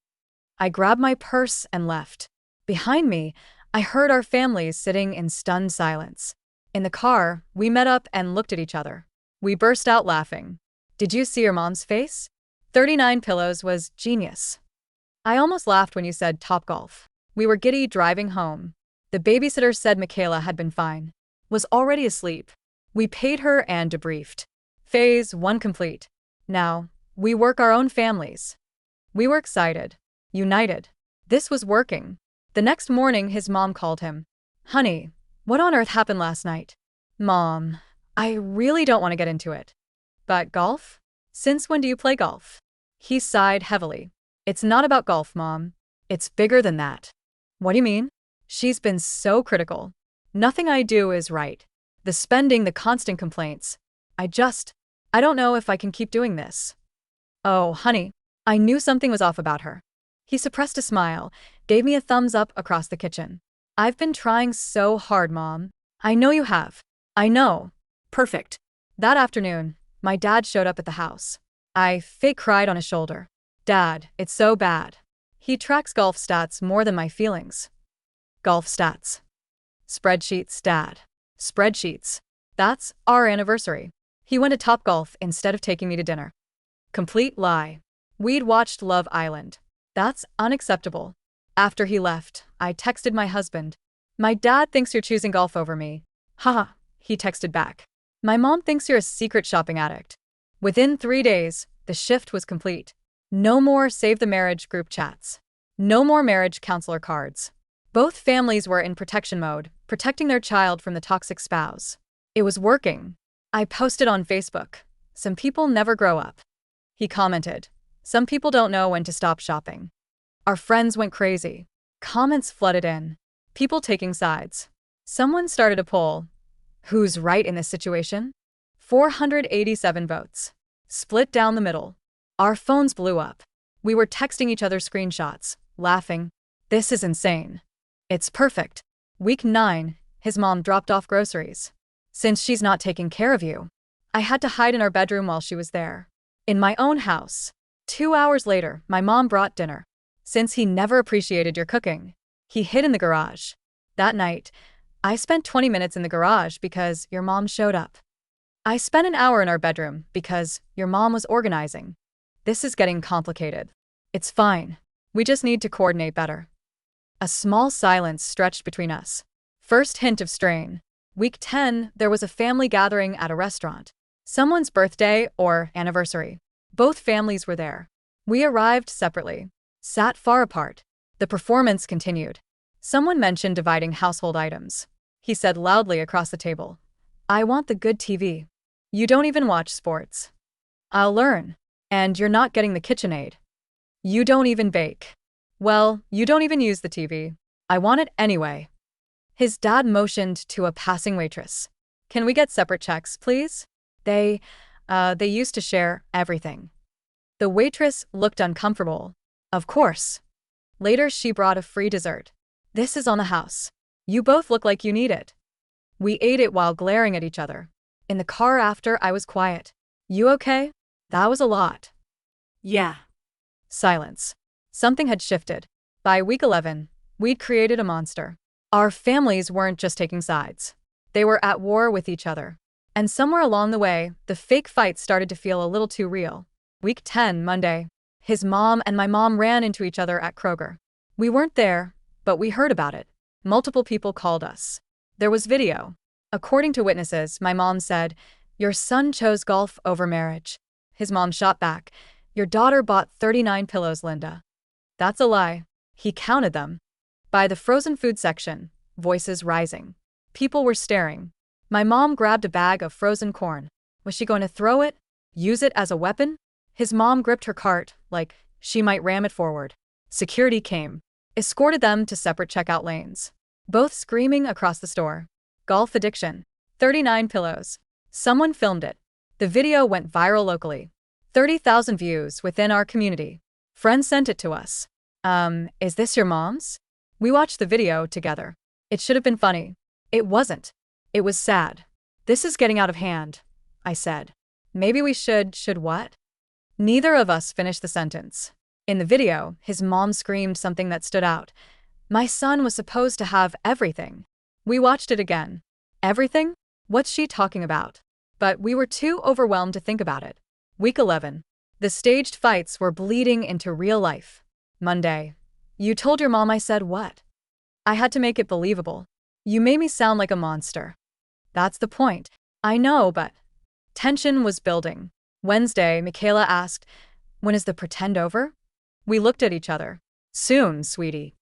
Speaker 1: I grabbed my purse and left. Behind me, I heard our families sitting in stunned silence. In the car, we met up and looked at each other. We burst out laughing. Did you see your mom's face? 39 pillows was genius. I almost laughed when you said Topgolf. We were giddy driving home. The babysitter said Michaela had been fine. Was already asleep. We paid her and debriefed. Phase 1 complete. Now, we work our own families. We were excited. United. This was working. The next morning, his mom called him. Honey, what on earth happened last night? Mom, I really don't want to get into it. But golf? Since when do you play golf? He sighed heavily. It's not about golf, Mom. It's bigger than that. What do you mean? She's been so critical. Nothing I do is right. The spending, the constant complaints. I don't know if I can keep doing this. Oh, honey, I knew something was off about her. He suppressed a smile, gave me a thumbs up across the kitchen. I've been trying so hard, Mom. I know you have. I know.
Speaker 2: Perfect.
Speaker 1: That afternoon, my dad showed up at the house. I fake cried on his shoulder. Dad, it's so bad. He tracks golf stats more than my feelings. Golf stats. Spreadsheets, Dad. Spreadsheets. That's our anniversary. He went to Topgolf instead of taking me to dinner. Complete lie. We'd watched Love Island. That's unacceptable. After he left, I texted my husband. My dad thinks you're choosing golf over me. Haha, he texted back. My mom thinks you're a secret shopping addict. Within 3 days, the shift was complete. No more save the marriage group chats. No more marriage counselor cards. Both families were in protection mode, protecting their child from the toxic spouse. It was working. I posted on Facebook. Some people never grow up. He commented. Some people don't know when to stop shopping. Our friends went crazy. Comments flooded in. People taking sides. Someone started a poll. Who's right in this situation? 487 votes. Split down the middle. Our phones blew up. We were texting each other screenshots, laughing. This is insane. It's perfect. Week 9, his mom dropped off groceries. Since she's not taking care of you, I had to hide in our bedroom while she was there. In my own house. 2 hours later, my mom brought dinner. Since he never appreciated your cooking, he hid in the garage. That night, I spent 20 minutes in the garage because your mom showed up. I spent an hour in our bedroom because your mom was organizing. This is getting complicated. It's fine. We just need to coordinate better. A small silence stretched between us. First hint of strain. Week 10, there was a family gathering at a restaurant. Someone's birthday or anniversary. Both families were there. We arrived separately. Sat far apart. The performance continued. Someone mentioned dividing household items. He said loudly across the table. I want the good TV. You don't even watch sports. I'll learn. And you're not getting the KitchenAid. You don't even bake. Well, you don't even use the TV. I want it anyway. His dad motioned to a passing waitress. Can we get separate checks, please? They used to share everything. The waitress looked uncomfortable. Of course. Later, she brought a free dessert. This is on the house. You both look like you need it. We ate it while glaring at each other. In the car after, I was quiet. You okay? That was a lot.
Speaker 2: Yeah.
Speaker 1: Silence. Something had shifted. By week 11, we'd created a monster. Our families weren't just taking sides. They were at war with each other. And somewhere along the way, the fake fight started to feel a little too real. Week 10, Monday. His mom and my mom ran into each other at Kroger. We weren't there, but we heard about it. Multiple people called us. There was video. According to witnesses, my mom said, "Your son chose golf over marriage." His mom shot back, "Your daughter bought 39 pillows, Linda." That's a lie. He counted them. By the frozen food section, voices rising. People were staring. My mom grabbed a bag of frozen corn. Was she going to throw it? Use it as a weapon? His mom gripped her cart, like she might ram it forward. Security came, escorted them to separate checkout lanes. Both screaming across the store. Golf addiction. 39 pillows. Someone filmed it. The video went viral locally. 30,000 views within our community. Friends sent it to us. Is this your mom's? We watched the video together. It should have been funny. It wasn't. It was sad. This is getting out of hand, I said. Maybe we should what? Neither of us finished the sentence. In the video, his mom screamed something that stood out. My son was supposed to have everything. We watched it again. Everything? What's she talking about? But we were too overwhelmed to think about it. Week 11. The staged fights were bleeding into real life. Monday. You told your mom I said what? I had to make it believable. You made me sound like a monster. That's the point. I know, but tension was building. Wednesday, Michaela asked, when is the pretend over? We looked at each other. Soon, sweetie.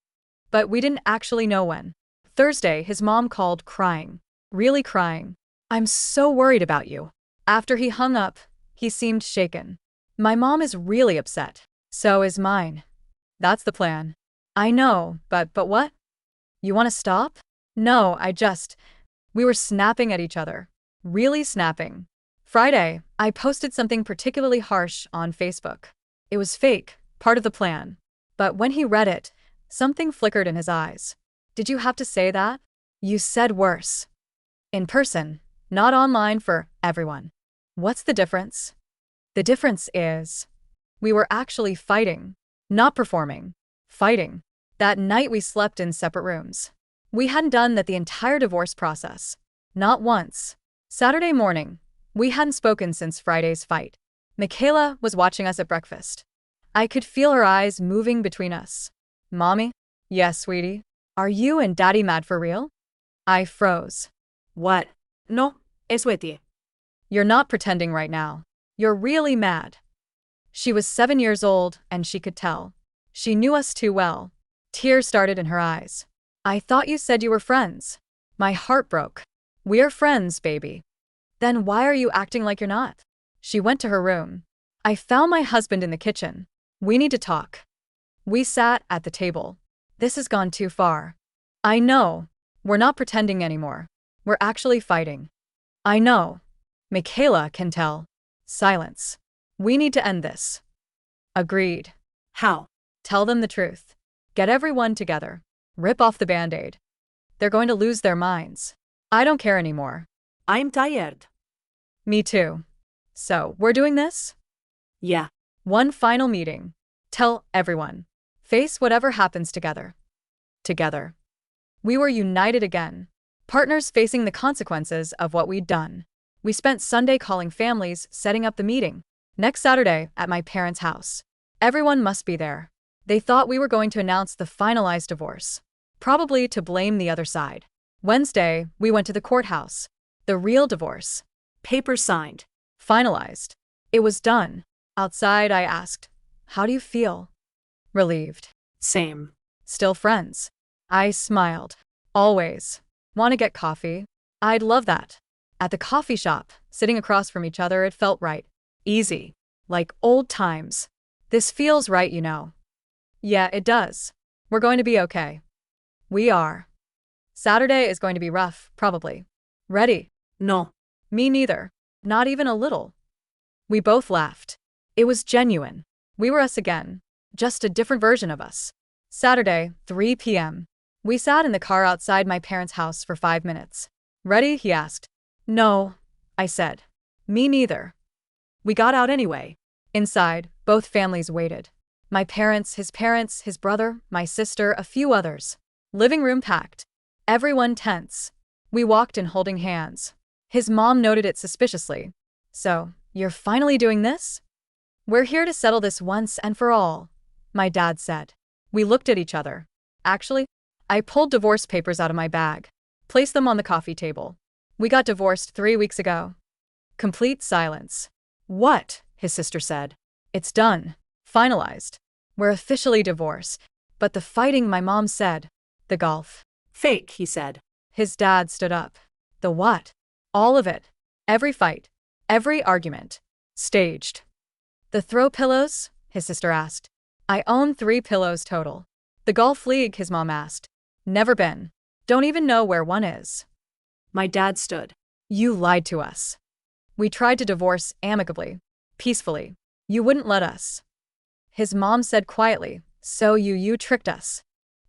Speaker 1: But we didn't actually know when. Thursday, his mom called crying. Really crying. I'm so worried about you. After he hung up, he seemed shaken. My mom is really upset. So is mine. That's the plan. I know, but what? You want to stop? No, we were snapping at each other. Really snapping. Friday, I posted something particularly harsh on Facebook. It was fake, part of the plan. But when he read it, something flickered in his eyes. Did you have to say that? You said worse. In person, not online for everyone. What's the difference? The difference is, we were actually fighting, not performing. Fighting. That night we slept in separate rooms. We hadn't done that the entire divorce process. Not once. Saturday morning, we hadn't spoken since Friday's fight. Michaela was watching us at breakfast. I could feel her eyes moving between us. Mommy? Yes, sweetie. Are you and Daddy mad for real? I froze.
Speaker 2: What? No, es Betty.
Speaker 1: You're not pretending right now. You're really mad. She was 7 years old, and she could tell. She knew us too well. Tears started in her eyes. I thought you said you were friends. My heart broke. We're friends, baby. Then why are you acting like you're not? She went to her room. I found my husband in the kitchen. We need to talk. We sat at the table. This has gone too far. I know. We're not pretending anymore. We're actually fighting. I know. Michaela can tell. Silence. We need to end this. Agreed.
Speaker 2: How?
Speaker 1: Tell them the truth. Get everyone together. Rip off the Band-Aid. They're going to lose their minds. I don't care anymore.
Speaker 2: I'm tired.
Speaker 1: Me too. So, we're doing this?
Speaker 2: Yeah.
Speaker 1: One final meeting. Tell everyone. Face whatever happens together. Together. We were united again. Partners facing the consequences of what we'd done. We spent Sunday calling families, setting up the meeting. Next Saturday, at my parents' house. Everyone must be there. They thought we were going to announce the finalized divorce. Probably to blame the other side. Wednesday, we went to the courthouse. The real divorce.
Speaker 2: Paper signed.
Speaker 1: Finalized. It was done. Outside, I asked, how do you feel? Relieved.
Speaker 2: Same.
Speaker 1: Still friends. I smiled. Always. Want to get coffee? I'd love that. At the coffee shop, sitting across from each other, it felt right. Easy. Like old times. This feels right, you know. Yeah, it does. We're going to be okay. We are. Saturday is going to be rough, probably. Ready?
Speaker 2: No.
Speaker 1: Me neither. Not even a little. We both laughed. It was genuine. We were us again. Just a different version of us. Saturday, 3 p.m. We sat in the car outside my parents' house for 5 minutes. Ready? He asked. No, I said. Me neither. We got out anyway. Inside, both families waited. My parents, his brother, my sister, a few others. Living room packed. Everyone tense. We walked in holding hands. His mom noted it suspiciously. So, you're finally doing this? We're here to settle this once and for all, my dad said. We looked at each other. Actually, I pulled divorce papers out of my bag, placed them on the coffee table. We got divorced 3 weeks ago. Complete silence. What? His sister said. It's done. Finalized. We're officially divorced. But the fighting, my mom said. The golf.
Speaker 2: Fake, he said.
Speaker 1: His dad stood up. The what? All of it. Every fight. Every argument. Staged. The throw pillows? His sister asked. I own 3 pillows total. The golf league, his mom asked. Never been. Don't even know where one is.
Speaker 2: My dad stood.
Speaker 1: You lied to us. We tried to divorce amicably, peacefully. You wouldn't let us. His mom said quietly, so you tricked us.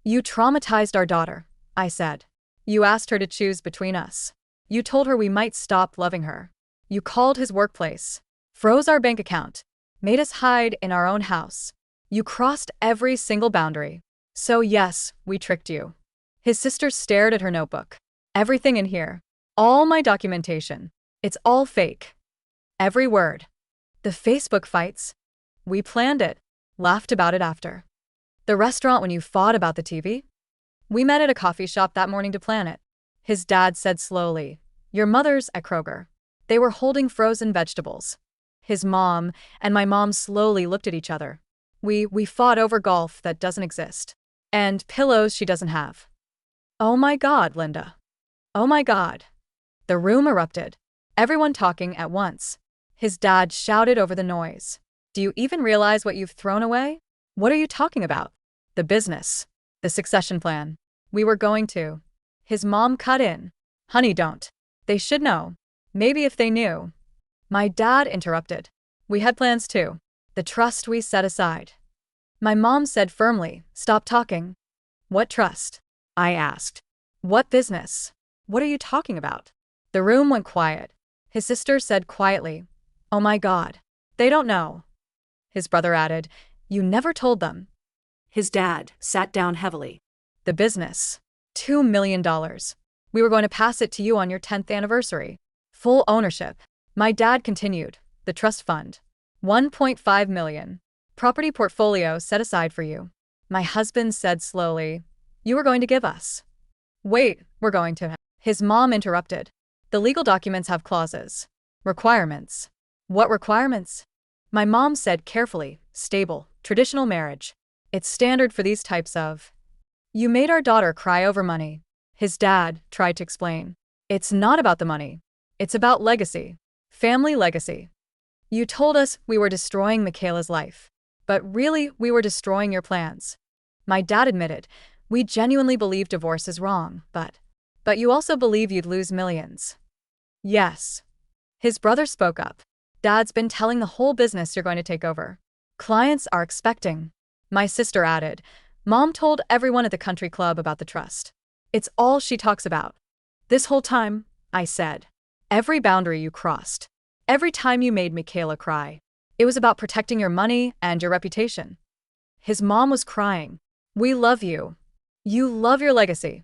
Speaker 1: You traumatized our daughter, I said. You asked her to choose between us. You told her we might stop loving her. You called his workplace, froze our bank account, made us hide in our own house. You crossed every single boundary. So yes, we tricked you. His sister stared at her notebook. Everything in here. All my documentation. It's all fake. Every word. The Facebook fights. We planned it. Laughed about it after. The restaurant when you fought about the TV? We met at a coffee shop that morning to plan it. His dad said slowly, your mother's at Kroger. They were holding frozen vegetables. His mom and my mom slowly looked at each other. We fought over golf that doesn't exist. And pillows she doesn't have. Oh my God, Linda. Oh my God. The room erupted. Everyone talking at once. His dad shouted over the noise. Do you even realize what you've thrown away? What are you talking about? The business. The succession plan. We were going to. His mom cut in. Honey, don't. They should know. Maybe if they knew. My dad interrupted. We had plans too. The trust we set aside. My mom said firmly, stop talking. What trust? I asked. What business? What are you talking about? The room went quiet. His sister said quietly, oh my God. They don't know. His brother added, you never told them.
Speaker 2: His dad sat down heavily.
Speaker 1: The business. $2 million. We were going to pass it to you on your 10th anniversary. Full ownership. My dad continued. The trust fund. $1.5 million. Property portfolio set aside for you. My husband said slowly, you were going to give us. Wait, we're going to. His mom interrupted. The legal documents have clauses. Requirements. What requirements? My mom said carefully, stable, traditional marriage. It's standard for these types of. You made our daughter cry over money. His dad tried to explain. It's not about the money. It's about legacy. Family legacy. You told us we were destroying Michaela's life. But really, we were destroying your plans. My dad admitted, we genuinely believe divorce is wrong, but you also believe you'd lose millions. Yes. His brother spoke up. Dad's been telling the whole business you're going to take over. Clients are expecting. My sister added, Mom told everyone at the country club about the trust. It's all she talks about. This whole time, I said. Every boundary you crossed. Every time you made Michaela cry. It was about protecting your money and your reputation. His mom was crying. We love you. You love your legacy.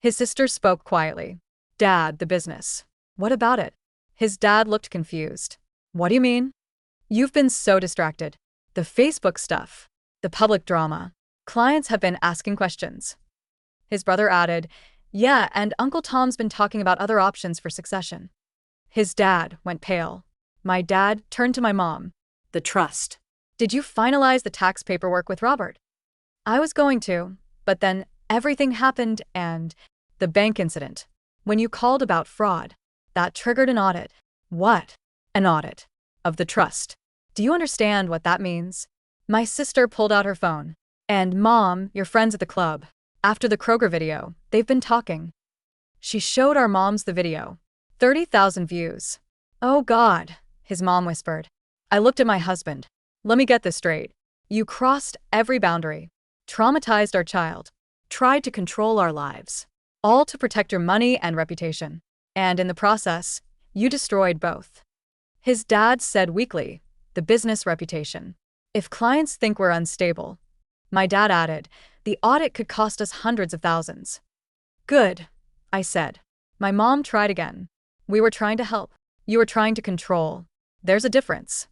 Speaker 1: His sister spoke quietly. Dad, the business. What about it? His dad looked confused. What do you mean? You've been so distracted. The Facebook stuff. The public drama. Clients have been asking questions. His brother added, yeah, and Uncle Tom's been talking about other options for succession. His dad went pale. My dad turned to my mom.
Speaker 2: The trust.
Speaker 1: Did you finalize the tax paperwork with Robert? I was going to, but then everything happened and the bank incident. When you called about fraud, that triggered an audit. What? An audit. Of the trust. Do you understand what that means? My sister pulled out her phone. And Mom, your friends at the club. After the Kroger video, they've been talking. She showed our moms the video. 30,000 views. Oh God, his mom whispered. I looked at my husband. Let me get this straight. You crossed every boundary. Traumatized our child. Tried to control our lives. All to protect your money and reputation. And in the process, you destroyed both. His dad said weakly, the business reputation. If clients think we're unstable. My dad added, the audit could cost us hundreds of thousands. Good, I said. My mom tried again. We were trying to help. You were trying to control. There's a difference.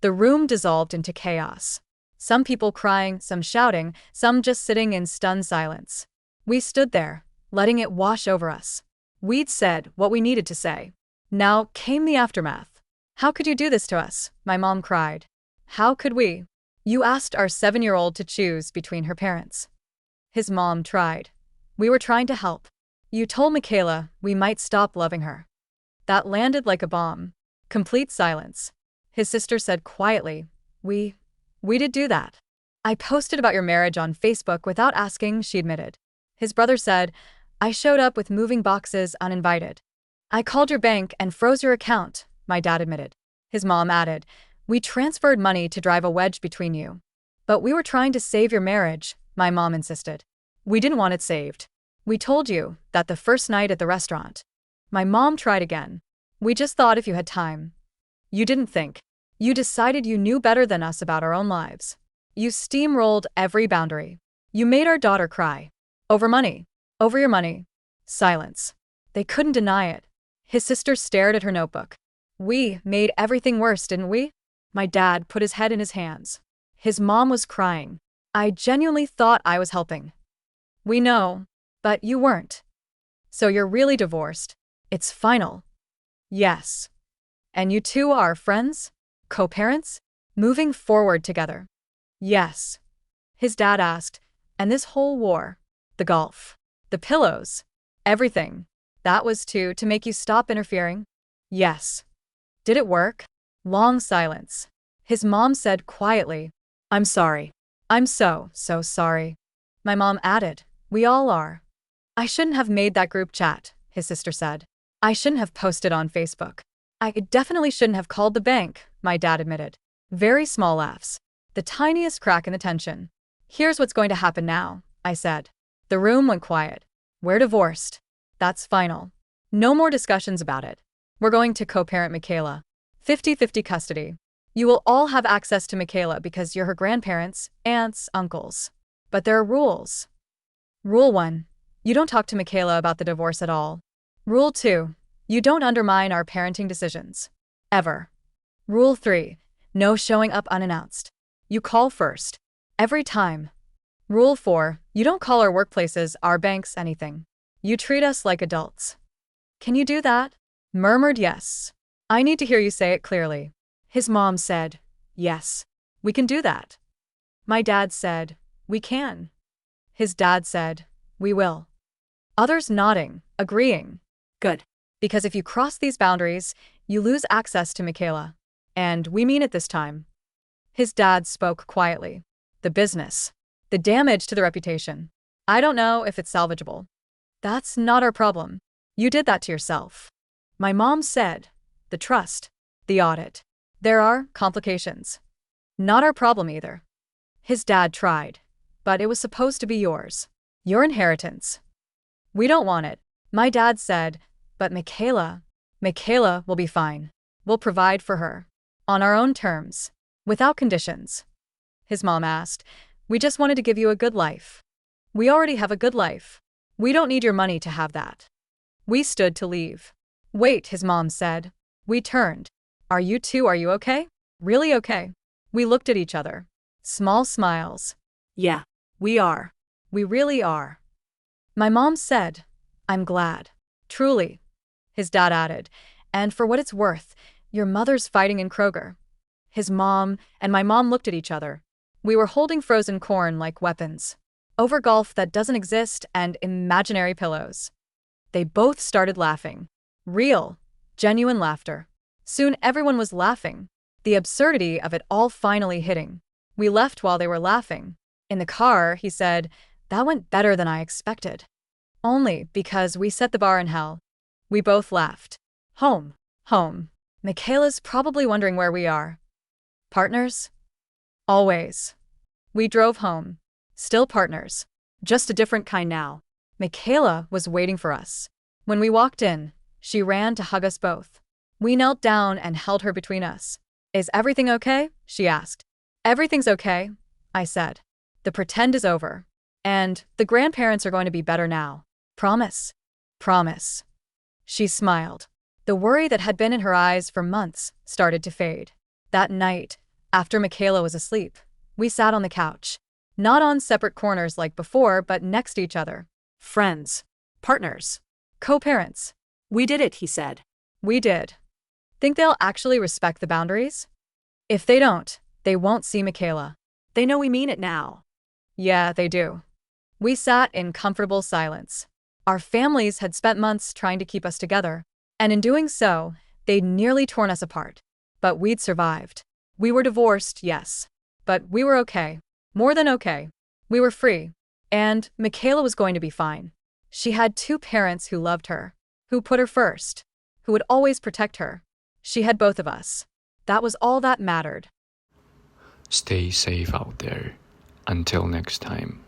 Speaker 1: The room dissolved into chaos. Some people crying, some shouting, some just sitting in stunned silence. We stood there, letting it wash over us. We'd said what we needed to say. Now came the aftermath. How could you do this to us? My mom cried. How could we? You asked our 7-year-old to choose between her parents. His mom tried. We were trying to help. You told Michaela we might stop loving her. That landed like a bomb. Complete silence. His sister said quietly, We did do that. I posted about your marriage on Facebook without asking, she admitted. His brother said, I showed up with moving boxes uninvited. I called your bank and froze your account, my dad admitted. His mom added, We transferred money to drive a wedge between you. But we were trying to save your marriage, my mom insisted. We didn't want it saved. We told you that the first night at the restaurant. My mom tried again. We just thought if you had time. You didn't think. You decided you knew better than us about our own lives. You steamrolled every boundary. You made our daughter cry. Over money. Over your money. Silence. They couldn't deny it. His sister stared at her notebook. We made everything worse, didn't we? My dad put his head in his hands. His mom was crying. I genuinely thought I was helping. We know, but you weren't. So you're really divorced. It's final. Yes. And you two are friends? Co-parents? Moving forward together? Yes. His dad asked, and this whole war, the golf, the pillows, everything, that was to make you stop interfering? Yes. Did it work? Long silence. His mom said quietly, I'm sorry. I'm so sorry. My mom added, we all are. I shouldn't have made that group chat, his sister said. I shouldn't have posted on Facebook. I definitely shouldn't have called the bank, my dad admitted. Very small laughs. The tiniest crack in the tension. Here's what's going to happen now, I said. The room went quiet. We're divorced. That's final. No more discussions about it. We're going to co-parent Michaela. 50-50 custody. You will all have access to Michaela because you're her grandparents, aunts, uncles. But there are rules. Rule 1. You don't talk to Michaela about the divorce at all. Rule 2. You don't undermine our parenting decisions. Ever. Rule 3. No showing up unannounced. You call first. Every time. Rule 4. You don't call our workplaces, our banks, anything. You treat us like adults. Can you do that? Murmured yes. I need to hear you say it clearly. His mom said, yes. We can do that. My dad said, we can. His dad said, we will. Others nodding, agreeing. Good. Because if you cross these boundaries, you lose access to Michaela. And we mean it this time. His dad spoke quietly. The business. The damage to the reputation. I don't know if it's salvageable. That's not our problem. You did that to yourself. My mom said, the trust. The audit. There are complications. Not our problem either. His dad tried. But it was supposed to be yours. Your inheritance. We don't want it. My dad said, but Michaela will be fine. We'll provide for her. On our own terms. Without conditions. His mom asked, we just wanted to give you a good life. We already have a good life. We don't need your money to have that. We stood to leave. Wait, his mom said. We turned. Are you okay? Really okay? We looked at each other. Small smiles. Yeah, we are. We really are. My mom said, I'm glad. Truly. His dad added, and for what it's worth, your mother's fighting in Kroger. His mom and my mom looked at each other. We were holding frozen corn like weapons. Over golf that doesn't exist and imaginary pillows. They both started laughing. Real, genuine laughter. Soon everyone was laughing. The absurdity of it all finally hitting. We left while they were laughing. In the car, he said, "That went better than I expected." Only because we set the bar in hell. We both laughed. Home. Home. Michaela's probably wondering where we are. Partners? Always. We drove home. Still partners. Just a different kind now. Michaela was waiting for us. When we walked in, she ran to hug us both. We knelt down and held her between us. "Is everything okay?" she asked. "Everything's okay," I said. "The pretend is over. And the grandparents are going to be better now. Promise." "Promise." She smiled. The worry that had been in her eyes for months started to fade. That night, after Michaela was asleep, we sat on the couch. Not on separate corners like before, but next to each other.
Speaker 2: Friends. Partners.
Speaker 1: Co-parents.
Speaker 2: We did it, he said.
Speaker 1: We did. Think they'll actually respect the boundaries? If they don't, they won't see Michaela.
Speaker 2: They know we mean it now.
Speaker 1: Yeah, they do. We sat in comfortable silence. Our families had spent months trying to keep us together, and in doing so, they'd nearly torn us apart. But we'd survived. We were divorced, yes. But we were okay. More than okay. We were free. And Michaela was going to be fine. She had two parents who loved her, who put her first, who would always protect her. She had both of us. That was all that mattered.
Speaker 3: Stay safe out there. Until next time.